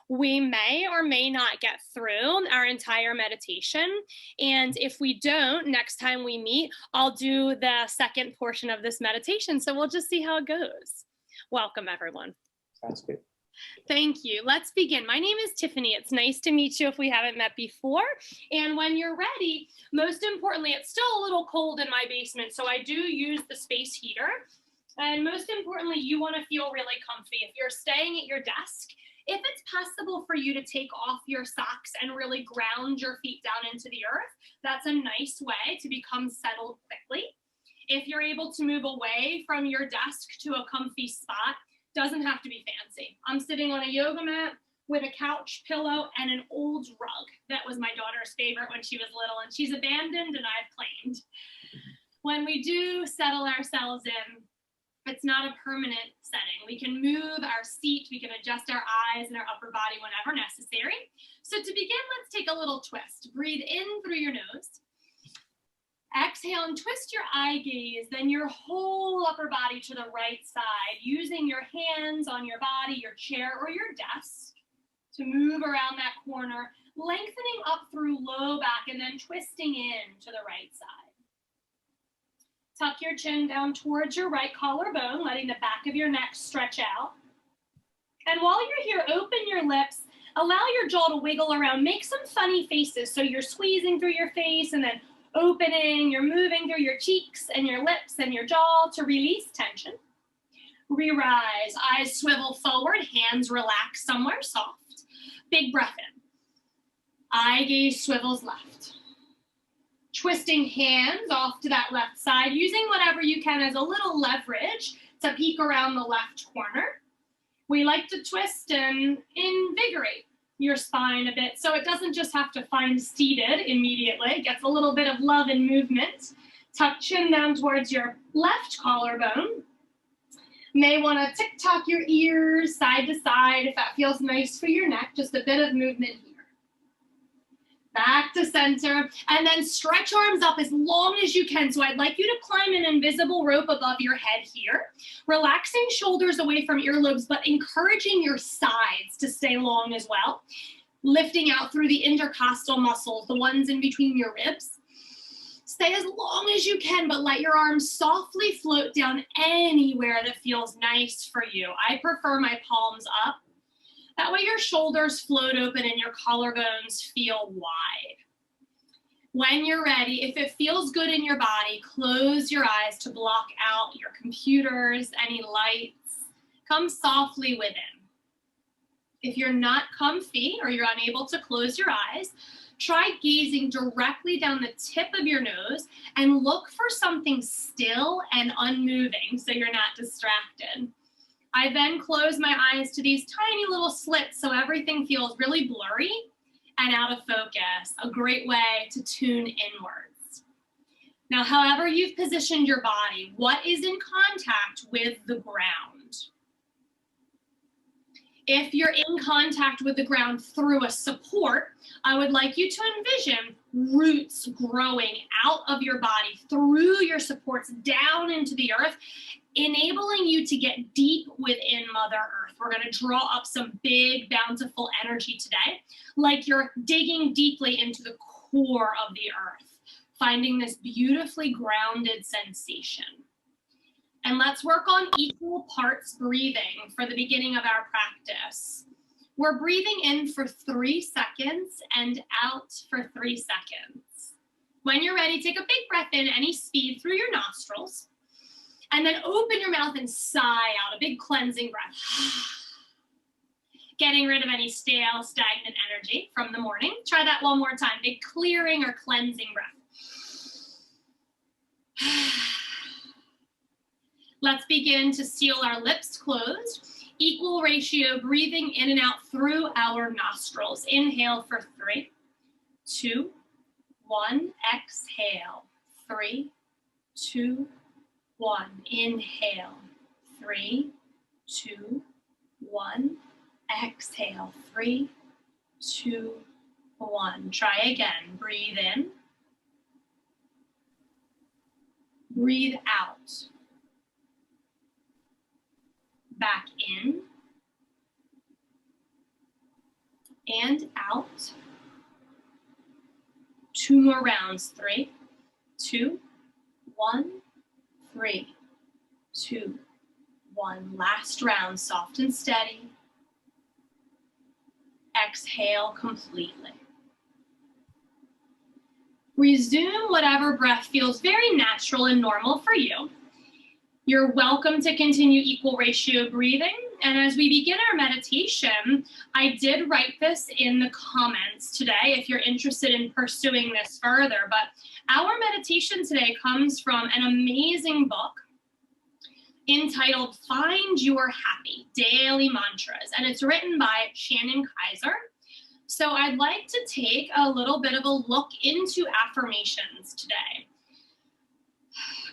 we may or may not get through our entire meditation. And if we don't, next time we meet, I'll do the second portion of this meditation. So we'll just see how it goes. Welcome, everyone. Sounds good. Thank you. Let's begin. My name is Tiffany. It's nice to meet you if we haven't met before. And when you're ready, most importantly, it's still a little cold in my basement, so I do use the space heater. And most importantly, you want to feel really comfy. If you're staying at your desk, if it's possible for you to take off your socks and really ground your feet down into the earth, that's a nice way to become settled quickly. If you're able to move away from your desk to a comfy spot, doesn't have to be fancy. I'm sitting on a yoga mat with a couch pillow and an old rug that was my daughter's favorite when she was little, and she's abandoned and I've claimed. When we do settle ourselves in, it's not a permanent setting. We can move our seat, we can adjust our eyes and our upper body whenever necessary. So to begin, let's take a little twist. Breathe in through your nose. Exhale and twist your eye gaze, then your whole upper body to the right side, using your hands on your body, your chair, or your desk to move around that corner, lengthening up through low back and then twisting in to the right side. Tuck your chin down towards your right collarbone, letting the back of your neck stretch out. And while you're here, open your lips, allow your jaw to wiggle around, make some funny faces. So you're squeezing through your face and then opening, you're moving through your cheeks and your lips and your jaw to release tension. Re-rise, eyes swivel forward, hands relax somewhere soft. Big breath in. Eye gaze swivels left. Twisting hands off to that left side, using whatever you can as a little leverage to peek around the left corner. We like to twist and invigorate your spine a bit, so it doesn't just have to find seated immediately. It gets a little bit of love and movement. Tuck chin down towards your left collarbone. May want to tick-tock your ears side to side if that feels nice for your neck. Just a bit of movement here. Back to center, and then stretch arms up as long as you can. So I'd like you to climb an invisible rope above your head here, relaxing shoulders away from earlobes, but encouraging your sides to stay long as well. Lifting out through the intercostal muscles, the ones in between your ribs. Stay as long as you can, but let your arms softly float down anywhere that feels nice for you. I prefer my palms up. That way your shoulders float open and your collarbones feel wide. When you're ready, if it feels good in your body, close your eyes to block out your computers, any lights. Come softly within. If you're not comfy or you're unable to close your eyes, try gazing directly down the tip of your nose and look for something still and unmoving so you're not distracted. I then close my eyes to these tiny little slits so everything feels really blurry and out of focus, a great way to tune inwards. Now, however you've positioned your body, what is in contact with the ground? If you're in contact with the ground through a support, I would like you to envision roots growing out of your body, through your supports, down into the earth, enabling you to get deep within Mother Earth. We're going to draw up some big, bountiful energy today, like you're digging deeply into the core of the earth, finding this beautifully grounded sensation. And let's work on equal parts breathing for the beginning of our practice. We're breathing in for 3 seconds and out for 3 seconds. When you're ready, take a big breath in, any speed, through your nostrils. And then open your mouth and sigh out, a big cleansing breath. Getting rid of any stale, stagnant energy from the morning. Try that one more time, big clearing or cleansing breath. Let's begin to seal our lips closed. Equal ratio, breathing in and out through our nostrils. Inhale for 3, 2, 1. Exhale, 3, 2, 1. Inhale, 3, 2, 1. Exhale, 3, 2, 1. Try again. Breathe in. Breathe out. Back in. and out. 2 more rounds. 3, 2, 1, 3, 2, 1. Last round, soft and steady. Exhale completely. Resume whatever breath feels very natural and normal for you. You're welcome to continue equal ratio breathing. And as we begin our meditation, I did write this in the comments today if you're interested in pursuing this further. But our meditation today comes from an amazing book entitled Find Your Happy Daily Mantras. And it's written by Shannon Kaiser. So I'd like to take a little bit of a look into affirmations today.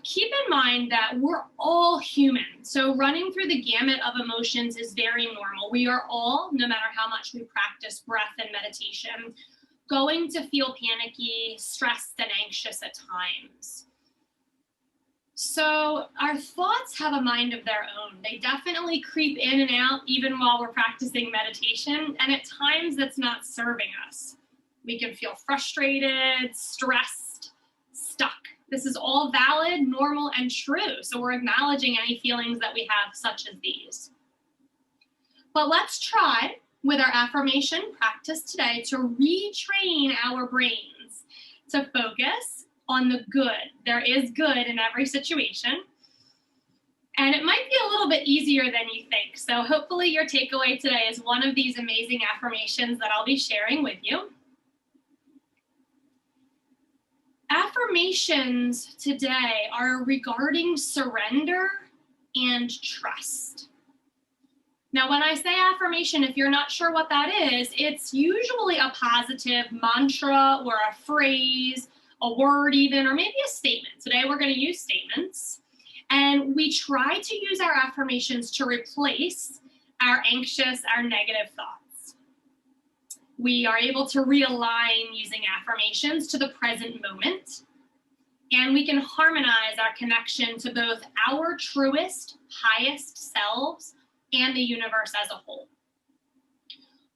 Keep in mind that we're all human. So running through the gamut of emotions is very normal. We are all, no matter how much we practice breath and meditation, going to feel panicky, stressed, and anxious at times. So our thoughts have a mind of their own. They definitely creep in and out even while we're practicing meditation, and at times that's not serving us. We can feel frustrated, stressed, stuck. This is all valid, normal, and true. So we're acknowledging any feelings that we have, such as these. But let's try with our affirmation practice today to retrain our brains to focus on the good. There is good in every situation. And it might be a little bit easier than you think. So hopefully your takeaway today is one of these amazing affirmations that I'll be sharing with you. Affirmations today are regarding surrender and trust. Now, when I say affirmation, if you're not sure what that is, it's usually a positive mantra or a phrase, a word even, or maybe a statement. Today we're going to use statements. And we try to use our affirmations to replace our anxious, our negative thoughts. We are able to realign using affirmations to the present moment. And we can harmonize our connection to both our truest, highest selves and the universe as a whole.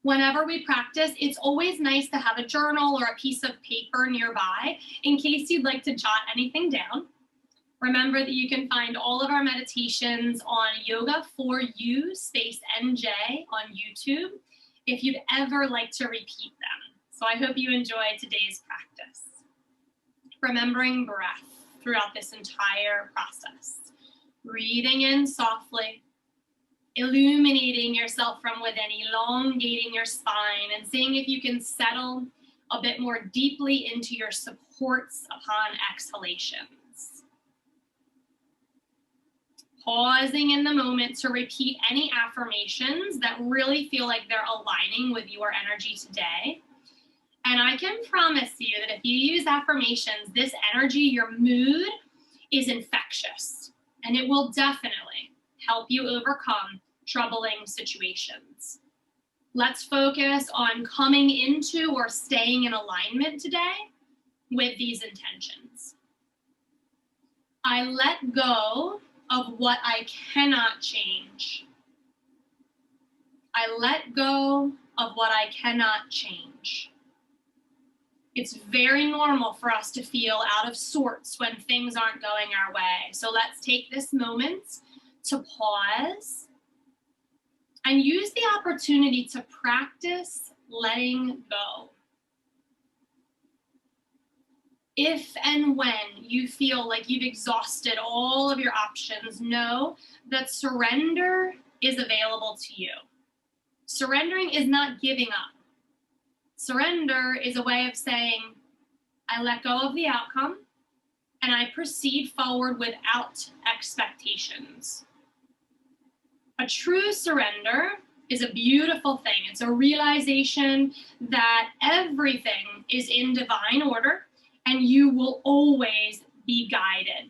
Whenever we practice, it's always nice to have a journal or a piece of paper nearby in case you'd like to jot anything down. Remember that you can find all of our meditations on Yoga for You _NJ on YouTube if you'd ever like to repeat them. So I hope you enjoy today's practice. Remembering breath throughout this entire process. Breathing in softly, illuminating yourself from within, elongating your spine, and seeing if you can settle a bit more deeply into your supports upon exhalations. Pausing in the moment to repeat any affirmations that really feel like they're aligning with your energy today. And I can promise you that if you use affirmations, this energy, your mood, is infectious. And it will definitely help you overcome troubling situations. Let's focus on coming into or staying in alignment today with these intentions. I let go of what I cannot change. I let go of what I cannot change. It's very normal for us to feel out of sorts when things aren't going our way. So let's take this moment to pause and use the opportunity to practice letting go. If and when you feel like you've exhausted all of your options, know that surrender is available to you. Surrendering is not giving up. Surrender is a way of saying, I let go of the outcome and I proceed forward without expectations. A true surrender is a beautiful thing. It's a realization that everything is in divine order and you will always be guided.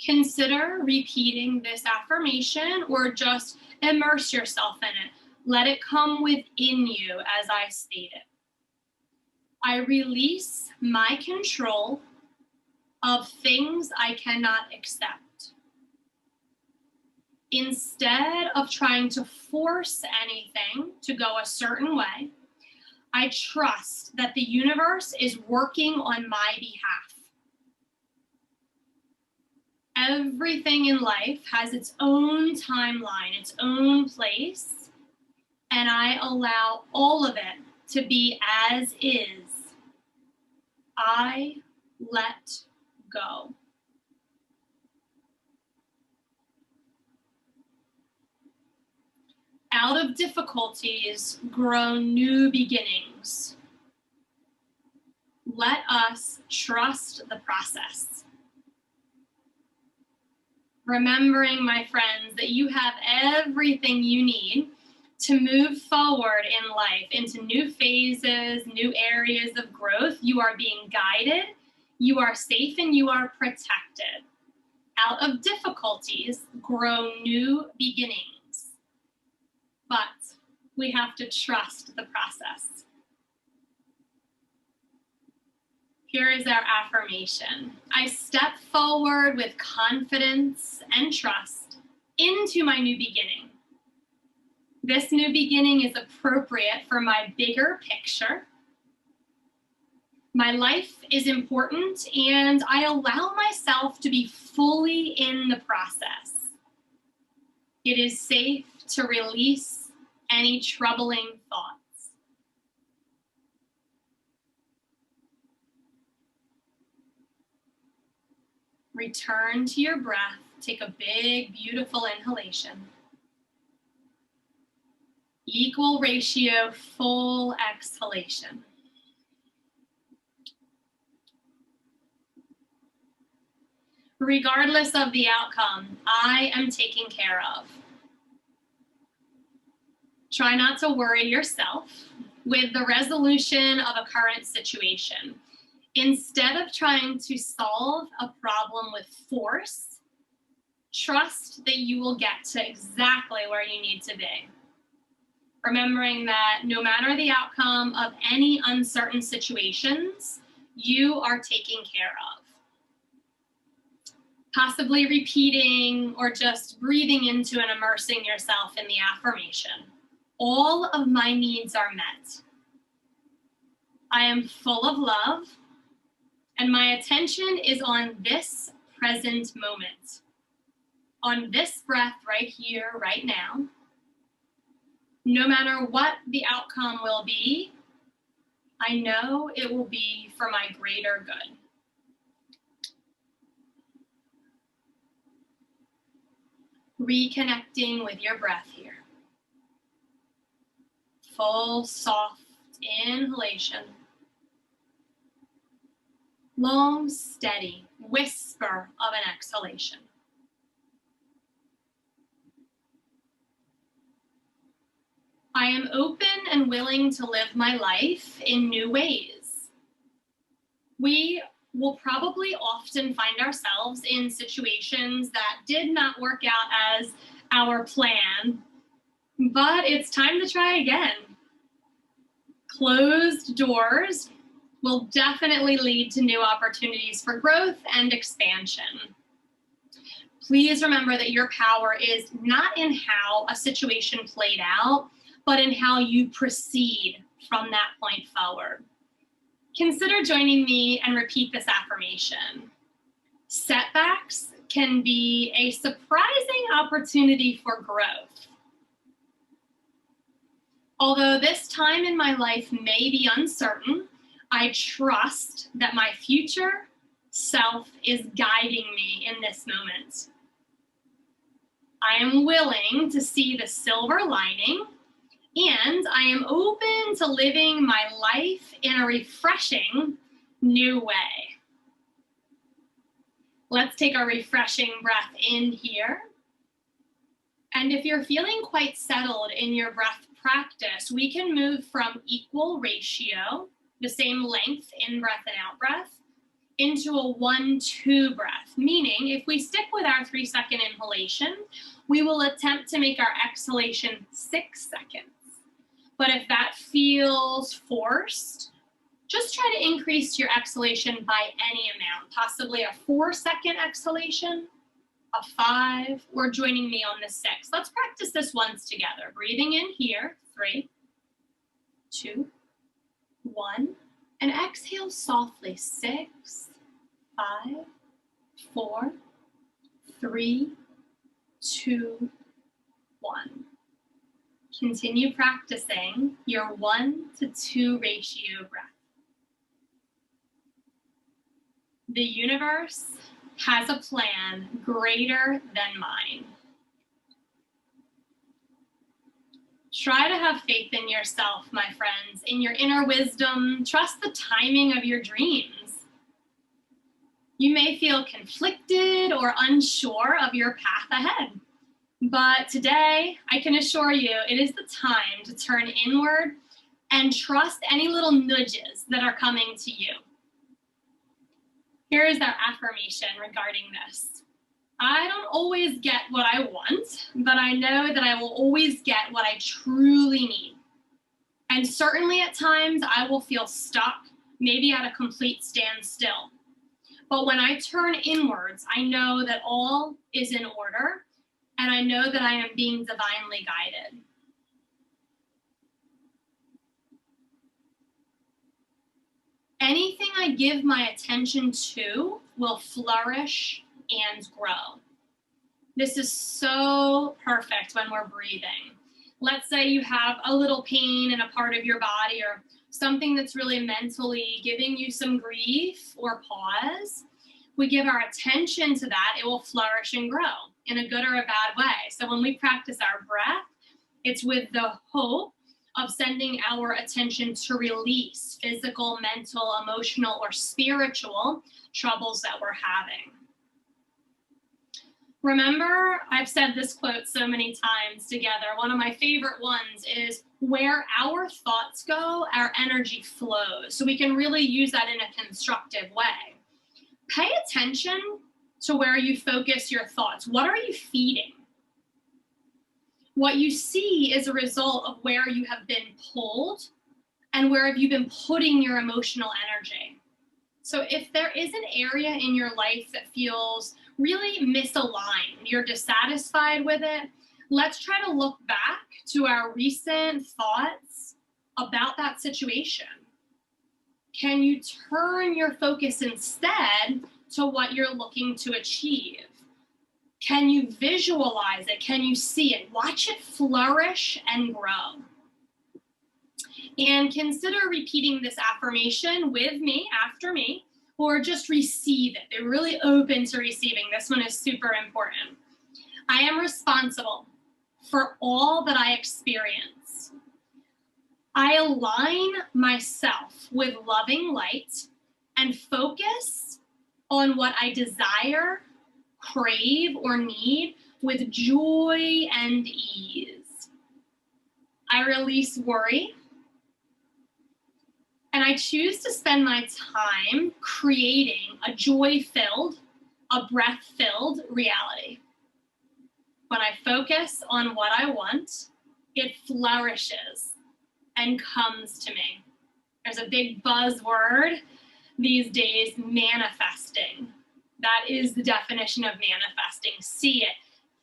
Consider repeating this affirmation or just immerse yourself in it. Let it come within you as I stated. I release my control of things I cannot accept. Instead of trying to force anything to go a certain way, I trust that the universe is working on my behalf. Everything in life has its own timeline, its own place, and I allow all of it to be as is. I let go. Out of difficulties grow new beginnings. Let us trust the process. Remembering, my friends, that you have everything you need to move forward in life into new phases, new areas of growth. You are being guided, you are safe, and you are protected. Out of difficulties grow new beginnings. But we have to trust the process. Here is our affirmation. I step forward with confidence and trust into my new beginning. This new beginning is appropriate for my bigger picture. My life is important, and I allow myself to be fully in the process. It is safe to release any troubling thoughts. Return to your breath. Take a big, beautiful inhalation. Equal ratio, full exhalation. Regardless of the outcome, I am taken care of. Try not to worry yourself with the resolution of a current situation. Instead of trying to solve a problem with force, trust that you will get to exactly where you need to be. Remembering that no matter the outcome of any uncertain situations, you are taken care of. Possibly repeating or just breathing into and immersing yourself in the affirmation. All of my needs are met. I am full of love, and my attention is on this present moment, on this breath right here, right now. No matter what the outcome will be, I know it will be for my greater good. Reconnecting with your breath here. Full, soft inhalation. Long, steady whisper of an exhalation. I am open and willing to live my life in new ways. We will probably often find ourselves in situations that did not work out as our plan, but it's time to try again. Closed doors will definitely lead to new opportunities for growth and expansion. Please remember that your power is not in how a situation played out, but in how you proceed from that point forward. Consider joining me and repeat this affirmation. Setbacks can be a surprising opportunity for growth. Although this time in my life may be uncertain, I trust that my future self is guiding me in this moment. I am willing to see the silver lining, and I am open to living my life in a refreshing new way. Let's take a refreshing breath in here. And if you're feeling quite settled in your breath practice, we can move from equal ratio, the same length in breath and out breath, into a 1-2 breath, meaning if we stick with our 3-second inhalation, we will attempt to make our exhalation 6 seconds. But if that feels forced, just try to increase your exhalation by any amount, possibly a 4-second exhalation, a 5, or joining me on the 6. Let's practice this once together. Breathing in here, 3, 2, 1, and exhale softly, 6, 5, 4, 3, 2, 1. Continue practicing your 1 to 2 ratio breath. The universe has a plan greater than mine. Try to have faith in yourself, my friends, in your inner wisdom. Trust the timing of your dreams. You may feel conflicted or unsure of your path ahead. But today, I can assure you, it is the time to turn inward and trust any little nudges that are coming to you. Here is our affirmation regarding this. I don't always get what I want, but I know that I will always get what I truly need. And certainly at times I will feel stuck, maybe at a complete standstill. But when I turn inwards, I know that all is in order, and I know that I am being divinely guided. Anything I give my attention to will flourish and grow. This is so perfect when we're breathing. Let's say you have a little pain in a part of your body or something that's really mentally giving you some grief or pause. We give our attention to that, it will flourish and grow in a good or a bad way. So when we practice our breath, it's with the hope of sending our attention to release physical, mental, emotional, or spiritual troubles that we're having. Remember, I've said this quote so many times together. One of my favorite ones is, where our thoughts go, our energy flows. So we can really use that in a constructive way. Pay attention to where you focus your thoughts. What are you feeding? What you see is a result of where you have been pulled and where have you been putting your emotional energy. So if there is an area in your life that feels really misaligned, you're dissatisfied with it, let's try to look back to our recent thoughts about that situation. Can you turn your focus instead to what you're looking to achieve? Can you visualize it? Can you see it? Watch it flourish and grow. And consider repeating this affirmation with me, after me, or just receive it. They're really open to receiving. This one is super important. I am responsible for all that I experience. I align myself with loving light and focus on what I desire, crave, or need with joy and ease. I release worry, and I choose to spend my time creating a joy-filled, a breath-filled reality. When I focus on what I want, it flourishes and comes to me. There's a big buzzword these days, manifesting. That is the definition of manifesting. See it,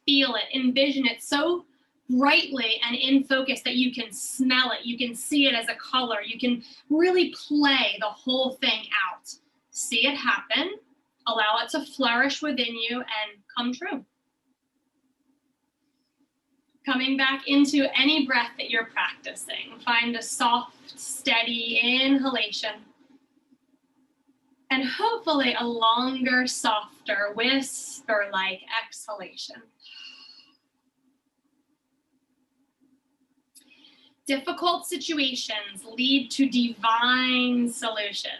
feel it, envision it so brightly and in focus that you can smell it, you can see it as a color, you can really play the whole thing out. See it happen, allow it to flourish within you and come true. Coming back into any breath that you're practicing, find a soft, steady inhalation. And hopefully a longer, softer, whisper-like exhalation. Difficult situations lead to divine solutions.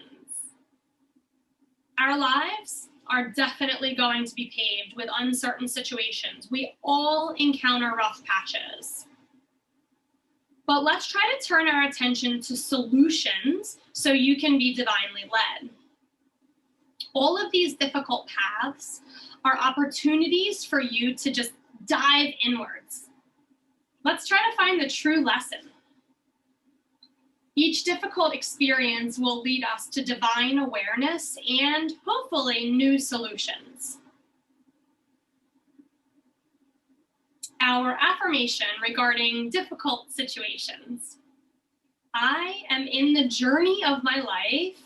Our lives are definitely going to be paved with uncertain situations. We all encounter rough patches. But let's try to turn our attention to solutions so you can be divinely led. All of these difficult paths are opportunities for you to just dive inwards. Let's try to find the true lesson. Each difficult experience will lead us to divine awareness and hopefully new solutions. Our affirmation regarding difficult situations. I am in the journey of my life,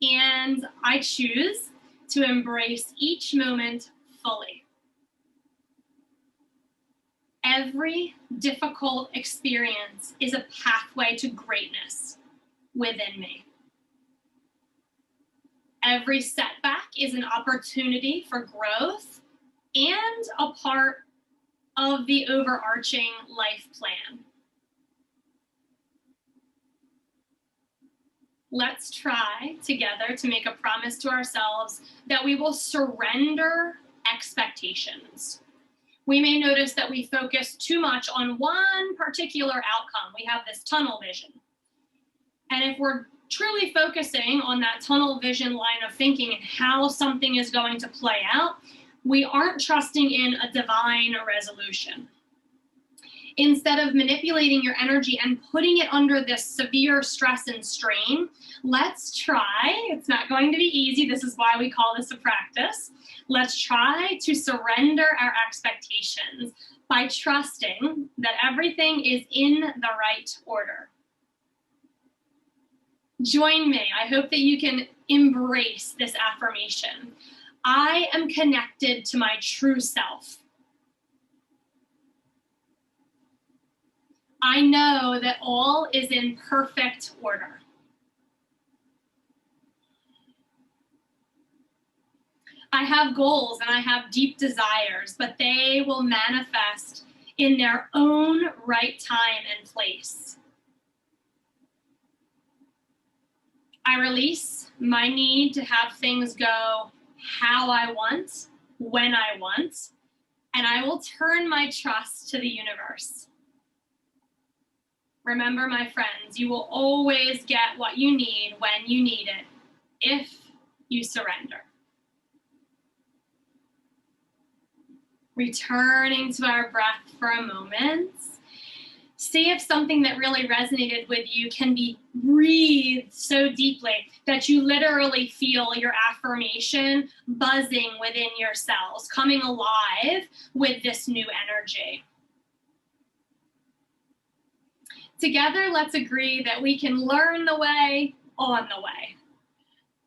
and I choose to embrace each moment fully. Every difficult experience is a pathway to greatness within me. Every setback is an opportunity for growth and a part of the overarching life plan. Let's try together to make a promise to ourselves that we will surrender expectations. We may notice that we focus too much on one particular outcome. We have this tunnel vision. And if we're truly focusing on that tunnel vision line of thinking and how something is going to play out, we aren't trusting in a divine resolution. Instead of manipulating your energy and putting it under this severe stress and strain, let's try, it's not going to be easy, this is why we call this a practice, let's try to surrender our expectations by trusting that everything is in the right order. Join me. I hope that you can embrace this affirmation. I am connected to my true self. I know that all is in perfect order. I have goals and I have deep desires, but they will manifest in their own right time and place. I release my need to have things go how I want, when I want, and I will turn my trust to the universe. Remember, my friends, you will always get what you need when you need it, if you surrender. Returning to our breath for a moment. See if something that really resonated with you can be breathed so deeply that you literally feel your affirmation buzzing within your cells, coming alive with this new energy. Together, let's agree that we can learn the way on the way.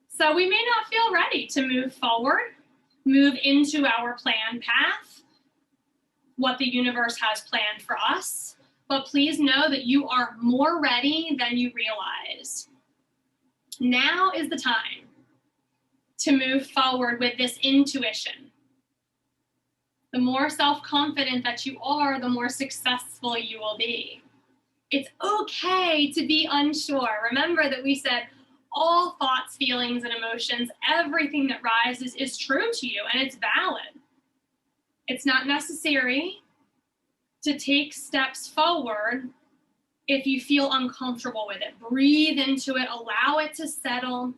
So we may not feel ready to move forward, move into our planned path, what the universe has planned for us, but please know that you are more ready than you realize. Now is the time to move forward with this intuition. The more self-confident that you are, the more successful you will be. It's okay to be unsure. Remember that we said all thoughts, feelings, and emotions, everything that rises is true to you and it's valid. It's not necessary to take steps forward if you feel uncomfortable with it. Breathe into it, allow it to settle.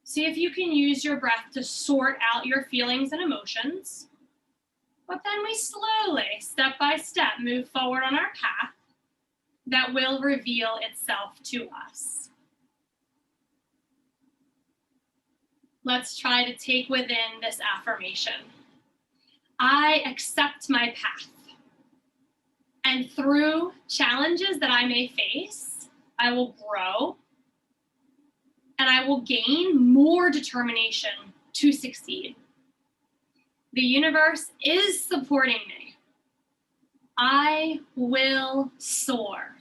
See if you can use your breath to sort out your feelings and emotions. But then we slowly, step by step, move forward on our path that will reveal itself to us. Let's try to take within this affirmation. I accept my path. And through challenges that I may face, I will grow and I will gain more determination to succeed. The universe is supporting me. I will soar.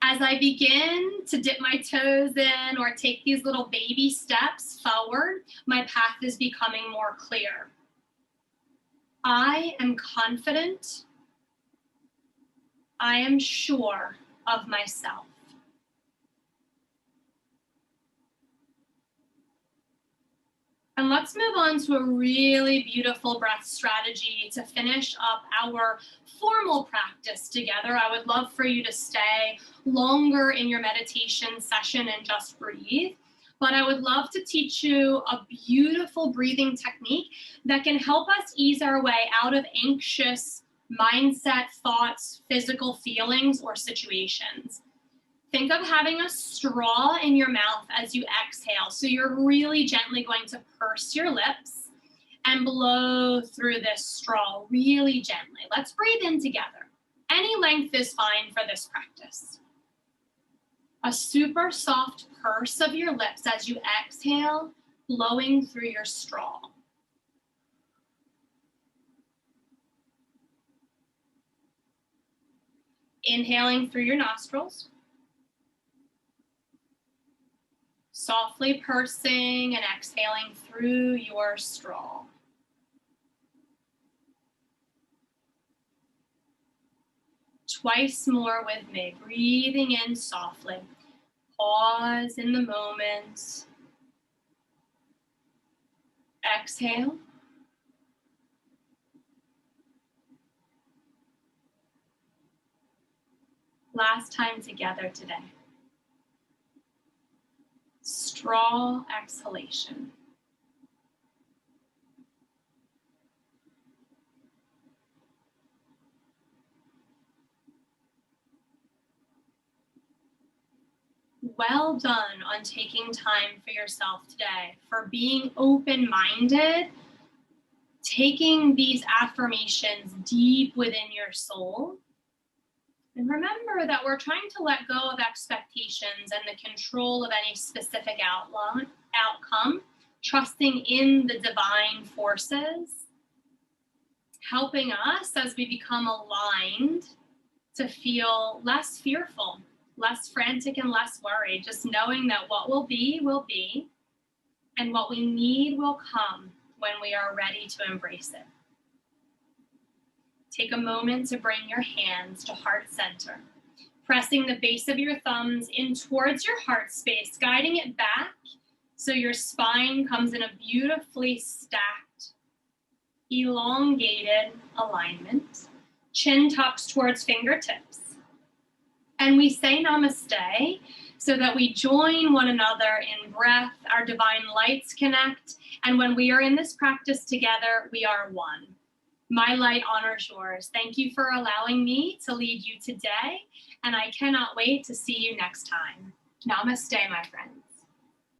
As I begin to dip my toes in or take these little baby steps forward, my path is becoming more clear. I am confident. I am sure of myself. And let's move on to a really beautiful breath strategy to finish up our formal practice together. I would love for you to stay longer in your meditation session and just breathe. But I would love to teach you a beautiful breathing technique that can help us ease our way out of anxious mindset, thoughts, physical feelings, or situations. Think of having a straw in your mouth as you exhale. So you're really gently going to purse your lips and blow through this straw really gently. Let's breathe in together. Any length is fine for this practice. A super soft purse of your lips as you exhale, blowing through your straw. Inhaling through your nostrils. Softly pursing and exhaling through your straw. Twice more with me, breathing in softly. Pause in the moment. Exhale. Last time together today. Straw exhalation. Well done on taking time for yourself today, for being open-minded, taking these affirmations deep within your soul. And remember that we're trying to let go of expectations and the control of any specific outcome, trusting in the divine forces, helping us as we become aligned to feel less fearful, less frantic, and less worried, just knowing that what will be, and what we need will come when we are ready to embrace it. Take a moment to bring your hands to heart center, pressing the base of your thumbs in towards your heart space, guiding it back so your spine comes in a beautifully stacked, elongated alignment. Chin tucks towards fingertips. And we say namaste so that we join one another in breath, our divine lights connect, and when we are in this practice together, we are one. My light honors yours. Thank you for allowing me to lead you today, and I cannot wait to see you next time. Namaste, my friends.